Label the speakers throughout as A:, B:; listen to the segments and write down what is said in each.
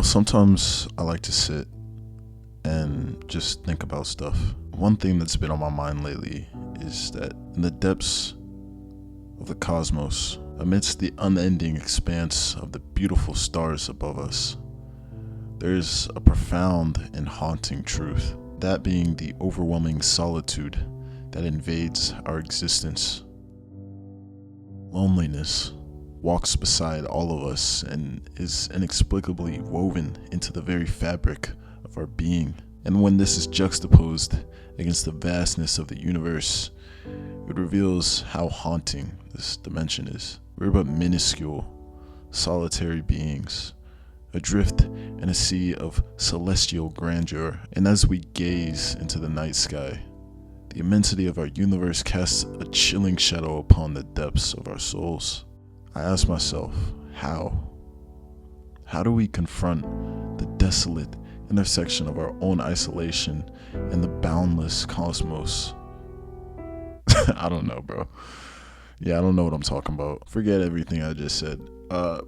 A: Sometimes I like to sit and just think about stuff. One thing that's been on my mind lately is that in the depths of the cosmos, amidst the unending expanse of the beautiful stars above us, there's a profound and haunting truth, that being the overwhelming solitude that invades our existence. Loneliness walks beside all of us and is inexplicably woven into the very fabric of our being. And when this is juxtaposed against the vastness of the universe, it reveals how haunting this dimension is. We're but minuscule, solitary beings, adrift in a sea of celestial grandeur. And as we gaze into the night sky, the immensity of our universe casts a chilling shadow upon the depths of our souls. I ask myself, how? How do we confront the desolate intersection of our own isolation and the boundless cosmos? I don't know, bro. Yeah, I don't know what I'm talking about. Forget everything I just said.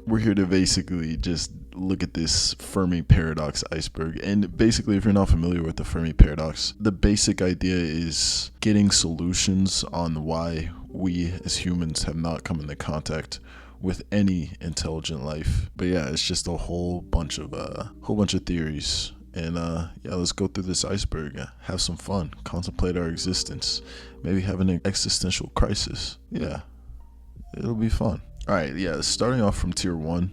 A: We're here to basically just look at this Fermi paradox iceberg. And basically, if you're not familiar with the Fermi paradox, the basic idea is getting solutions on why we as humans have not come into contact with any intelligent life. But yeah, it's just a whole bunch of theories. And let's go through this iceberg, have some fun, contemplate our existence, maybe have an existential crisis. Yeah, it'll be fun. All right, starting off from tier 1,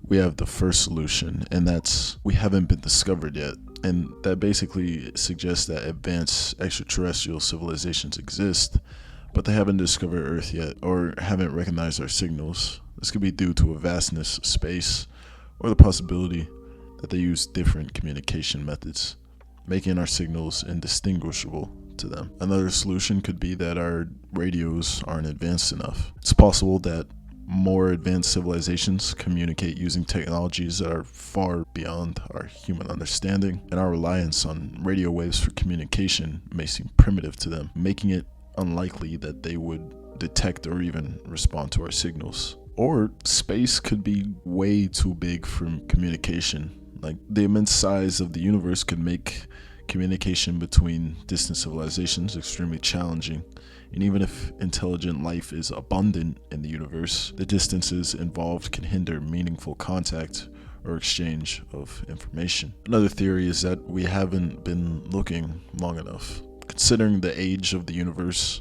A: we have the first solution, and that's we haven't been discovered yet. And that basically suggests that advanced extraterrestrial civilizations exist, but they haven't discovered Earth yet or haven't recognized our signals. This could be due to a vastness of space or the possibility that they use different communication methods, making our signals indistinguishable to them. Another solution could be that our radios aren't advanced enough. It's possible that more advanced civilizations communicate using technologies that are far beyond our human understanding, and our reliance on radio waves for communication may seem primitive to them, making it unlikely that they would detect or even respond to our signals. Or space could be way too big for communication. Like, the immense size of the universe could make communication between distant civilizations extremely challenging. And even if intelligent life is abundant in the universe, the distances involved can hinder meaningful contact or exchange of information. Another theory is that we haven't been looking long enough. Considering the age of the universe,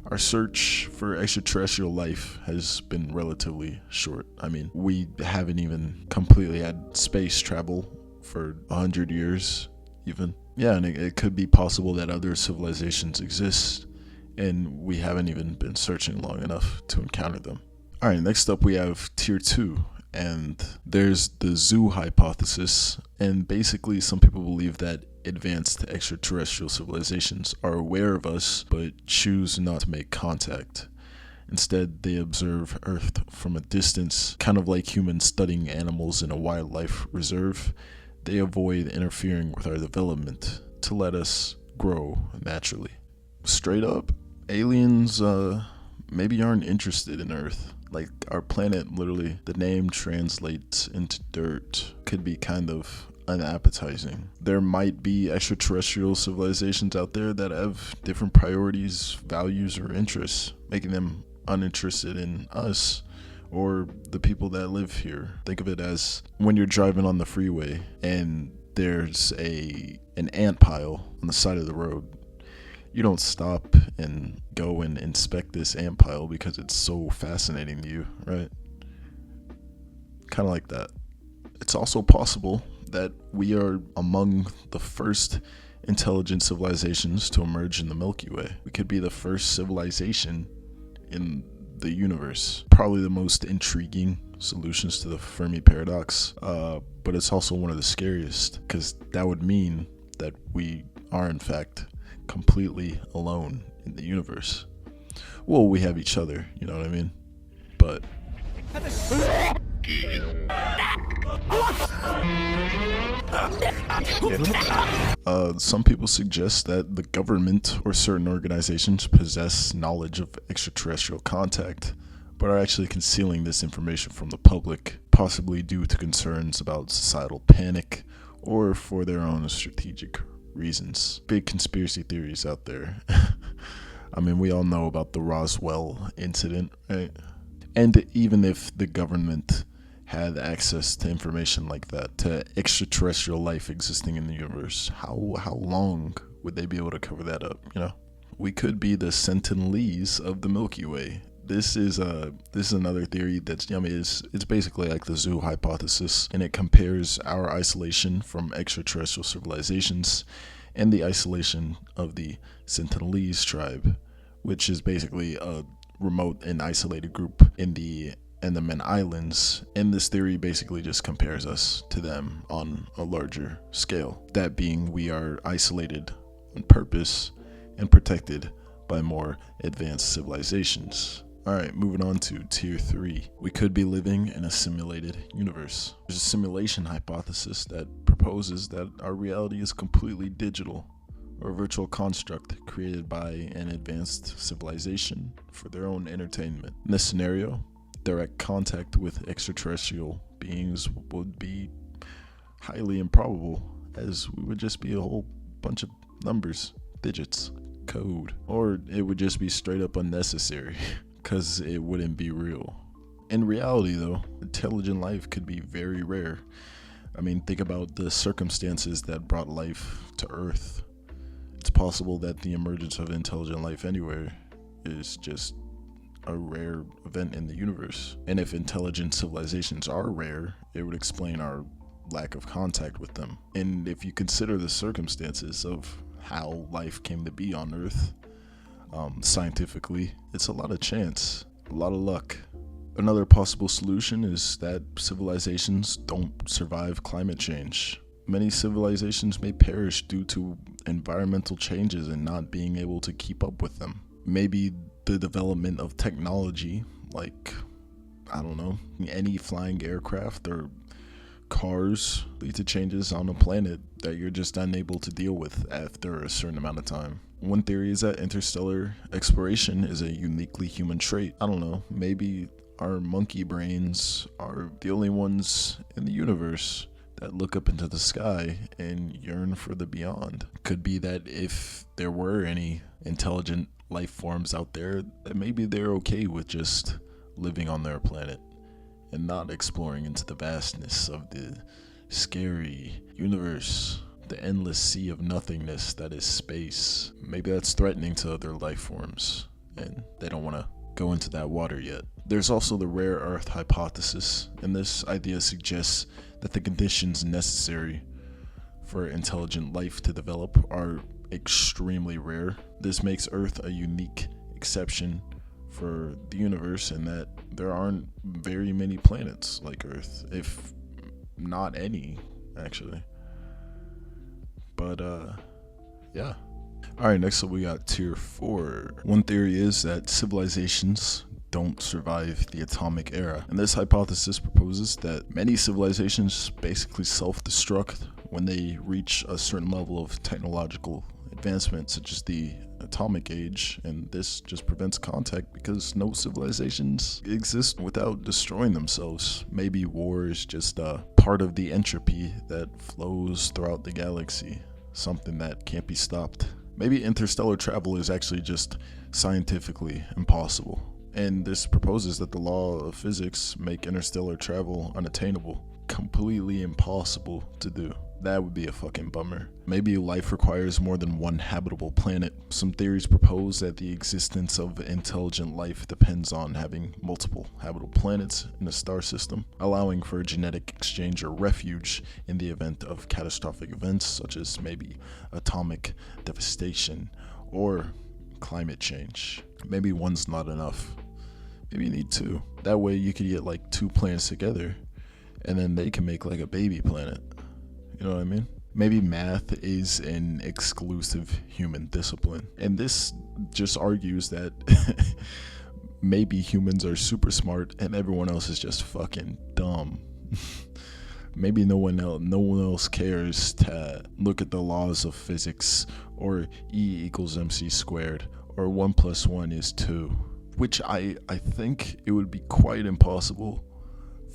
A: our search for extraterrestrial life has been relatively short. I mean, we haven't even completely had space travel for 100 years, even. Yeah, and it could be possible that other civilizations exist, and we haven't even been searching long enough to encounter them. All right, next up we have tier 2, and there's the zoo hypothesis. And basically, some people believe that advanced extraterrestrial civilizations are aware of us but choose not to make contact. Instead, they observe Earth from a distance, kind of like humans studying animals in a wildlife reserve. They avoid interfering with our development to let us grow naturally. Straight up, aliens maybe aren't interested in Earth. Like, our planet, literally, the name translates into dirt, could be kind of unappetizing. There might be extraterrestrial civilizations out there that have different priorities, values, or interests, making them uninterested in us or the people that live here. Think of it as when you're driving on the freeway and there's an ant pile on the side of the road. You don't stop and go and inspect this ant pile because it's so fascinating to you, right? Kind of like that. It's also possible that we are among the first intelligent civilizations to emerge in the Milky Way. We could be the first civilization in the universe. Probably the most intriguing solutions to the Fermi paradox, but it's also one of the scariest, because that would mean that we are in fact completely alone in the universe. Well, we have each other, you know what I mean? But some people suggest that the government or certain organizations possess knowledge of extraterrestrial contact, but are actually concealing this information from the public, possibly due to concerns about societal panic or for their own strategic reasons. Big conspiracy theories out there. I mean, we all know about the Roswell incident, right? And even if the government had access to information like that, to extraterrestrial life existing in the universe, how long would they be able to cover that up, you know? We could be the Sentinelese of the Milky Way. This is another theory that's, I mean, it's basically like the zoo hypothesis, and it compares our isolation from extraterrestrial civilizations and the isolation of the Sentinelese tribe, which is basically a remote and isolated group in the Andaman Islands. And this theory basically just compares us to them on a larger scale. That being, we are isolated on purpose and protected by more advanced civilizations. Alright, moving on to tier 3. We could be living in a simulated universe. There's a simulation hypothesis that proposes that our reality is completely digital, or a virtual construct created by an advanced civilization for their own entertainment. In this scenario, direct contact with extraterrestrial beings would be highly improbable, as we would just be a whole bunch of numbers, digits, code, or it would just be straight up unnecessary because it wouldn't be real. In reality though, intelligent life could be very rare. I mean, think about the circumstances that brought life to Earth. It's possible that the emergence of intelligent life anywhere is just a rare event in the universe. And if intelligent civilizations are rare, it would explain our lack of contact with them. And if you consider the circumstances of how life came to be on Earth, scientifically, it's a lot of chance, a lot of luck. Another possible solution is that civilizations don't survive climate change. Many civilizations may perish due to environmental changes and not being able to keep up with them. Maybe the development of technology, like, I don't know, any flying aircraft or cars, lead to changes on a planet that you're just unable to deal with after a certain amount of time. One theory is that interstellar exploration is a uniquely human trait. I don't know, maybe our monkey brains are the only ones in the universe that look up into the sky and yearn for the beyond. Could be that if there were any intelligent life forms out there, that maybe they're okay with just living on their planet and not exploring into the vastness of the scary universe, the endless sea of nothingness that is space. Maybe that's threatening to other life forms, and they don't want to go into that water yet. There's also the rare earth hypothesis, and this idea suggests that the conditions necessary for intelligent life to develop are extremely rare. This makes Earth a unique exception for the universe, and that there aren't very many planets like Earth, if not any, actually. But yeah. Alright, next up we got tier 4. One theory is that civilizations don't survive the atomic era, and this hypothesis proposes that many civilizations basically self-destruct when they reach a certain level of technological advancement, such as the atomic age, and this just prevents contact because no civilizations exist without destroying themselves. Maybe war is just a part of the entropy that flows throughout the galaxy, something that can't be stopped. Maybe interstellar travel is actually just scientifically impossible, and this proposes that the law of physics make interstellar travel unattainable, completely impossible to do. That would be a fucking bummer. Maybe life requires more than one habitable planet. Some theories propose that the existence of intelligent life depends on having multiple habitable planets in a star system, allowing for genetic exchange or refuge in the event of catastrophic events such as maybe atomic devastation or climate change. Maybe one's not enough. Maybe you need 2. That way you could get like 2 planets together, and then they can make like a baby planet. You know what I mean? Maybe math is an exclusive human discipline. And this just argues that maybe humans are super smart and everyone else is just fucking dumb. Maybe no one else cares to look at the laws of physics, or E equals MC squared, or 1 + 1 is 2. Which I think it would be quite impossible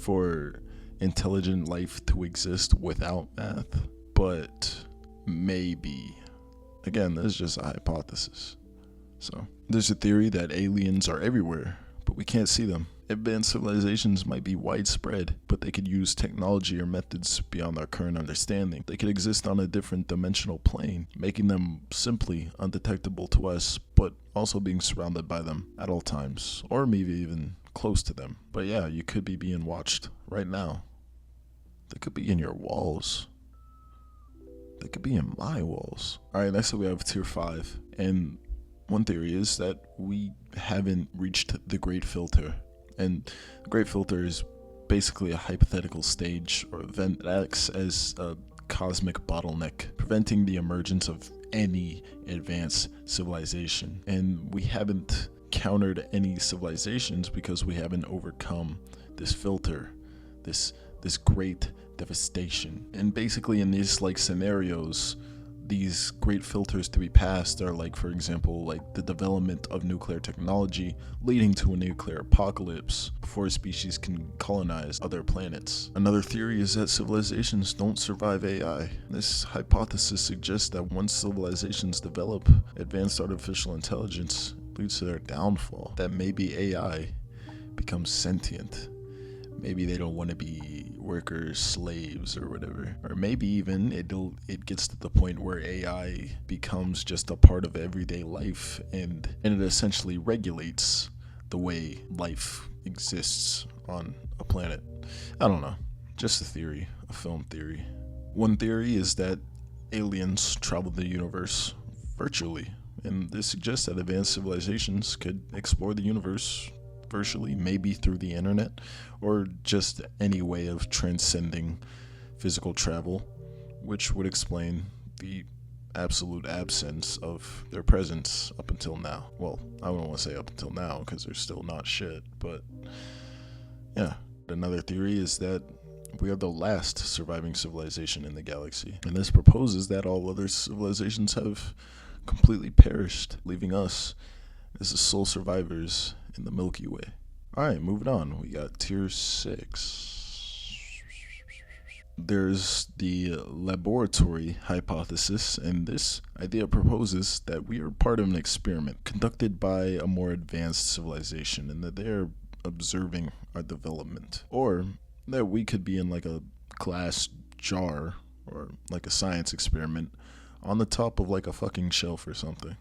A: for intelligent life to exist without math, but maybe. Again, this is just a hypothesis. So, there's a theory that aliens are everywhere, but we can't see them. Advanced civilizations might be widespread, but they could use technology or methods beyond our current understanding. They could exist on a different dimensional plane, making them simply undetectable to us, but also being surrounded by them at all times, or maybe even close to them. But yeah, you could be being watched right now. They could be in your walls. They could be in my walls. Alright, next up we have tier 5. And one theory is that we haven't reached the Great Filter. And the Great Filter is basically a hypothetical stage or event that acts as a cosmic bottleneck, preventing the emergence of any advanced civilization. And we haven't countered any civilizations because we haven't overcome this filter, this great devastation. And basically in these scenarios, these great filters to be passed are for example, the development of nuclear technology leading to a nuclear apocalypse before species can colonize other planets. Another theory is that civilizations don't survive AI. This hypothesis suggests that once civilizations develop advanced artificial intelligence, it leads to their downfall. That maybe AI becomes sentient. Maybe they don't want to be workers, slaves, or whatever. Or maybe even it gets to the point where AI becomes just a part of everyday life and it essentially regulates the way life exists on a planet. I don't know. Just a theory, a film theory. One theory is that aliens travel the universe virtually, and this suggests that advanced civilizations could explore the universe virtually, maybe through the internet, or just any way of transcending physical travel, which would explain the absolute absence of their presence up until now. Well, I wouldn't want to say up until now because they're still not shit, but yeah. Another theory is that we are the last surviving civilization in the galaxy, and this proposes that all other civilizations have completely perished, leaving us as the sole survivors in the Milky Way. Alright, moving on. We got tier 6. There's the laboratory hypothesis, and this idea proposes that we are part of an experiment conducted by a more advanced civilization and that they're observing our development. Or that we could be in a glass jar or a science experiment on the top of a fucking shelf or something.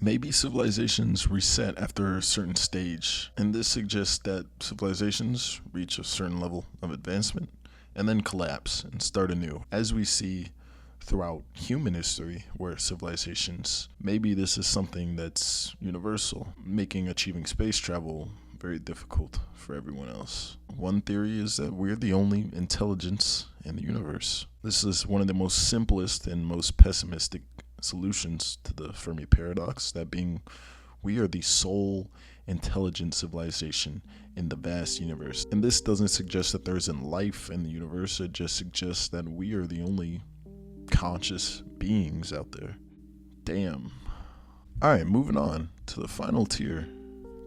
A: Maybe civilizations reset after a certain stage, and this suggests that civilizations reach a certain level of advancement and then collapse and start anew, as we see throughout human history where civilizations, maybe this is something that's universal, making achieving space travel very difficult for everyone else. One theory is that we're the only intelligence in the universe. This is one of the most simplest and most pessimistic solutions to the Fermi paradox, that being we are the sole intelligent civilization in the vast universe. And this doesn't suggest that there isn't life in the universe, it just suggests that we are the only conscious beings out there. Damn. Alright, moving on to the final tier,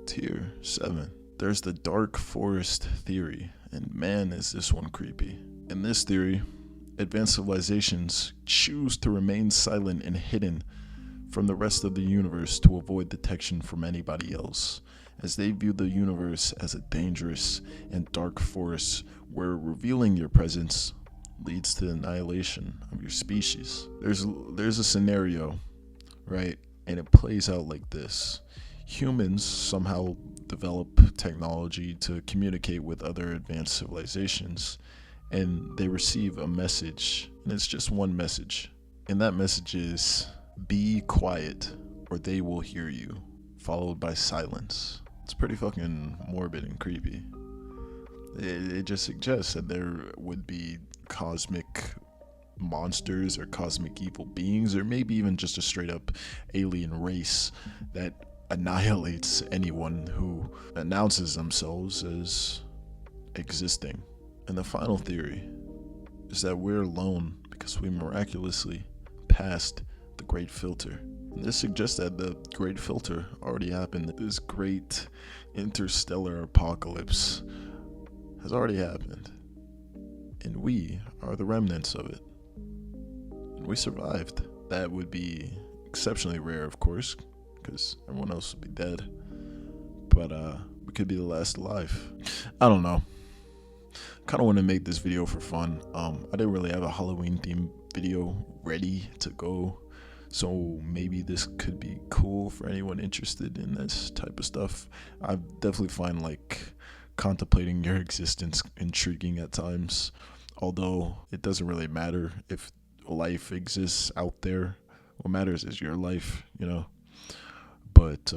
A: tier 7. There's the dark forest theory, and man is this one creepy. In this theory, advanced civilizations choose to remain silent and hidden from the rest of the universe to avoid detection from anybody else, as they view the universe as a dangerous and dark forest where revealing your presence leads to the annihilation of your species. There's a scenario, right? And it plays out like this. Humans somehow develop technology to communicate with other advanced civilizations, and they receive a message, and it's just one message. And that message is, be quiet or they will hear you, followed by silence. It's pretty fucking morbid and creepy. It just suggests that there would be cosmic monsters or cosmic evil beings, or maybe even just a straight up alien race that annihilates anyone who announces themselves as existing. And the final theory is that we're alone because we miraculously passed the Great Filter. And this suggests that the Great Filter already happened. This great interstellar apocalypse has already happened. and we are the remnants of it. And we survived. That would be exceptionally rare, of course, because everyone else would be dead. But we could be the last alive. I don't know. Kind of want to make this video for fun. I didn't really have a Halloween themed video ready to go, so maybe this could be cool for anyone interested in this type of stuff. I definitely find like contemplating your existence intriguing at times, although it doesn't really matter if life exists out there. What matters is your life, you know. But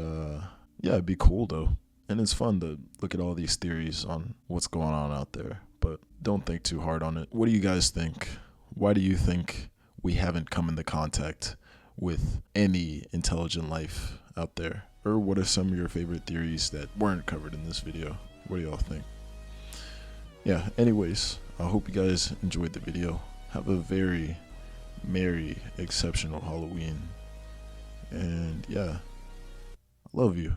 A: yeah, it'd be cool though, and it's fun to look at all these theories on what's going on out there, but don't think too hard on it. What do you guys think? Why do you think we haven't come into contact with any intelligent life out there? Or what are some of your favorite theories that weren't covered in this video? What do y'all think? Yeah, anyways, I hope you guys enjoyed the video. Have a very merry, exceptional Halloween. And yeah, I love you.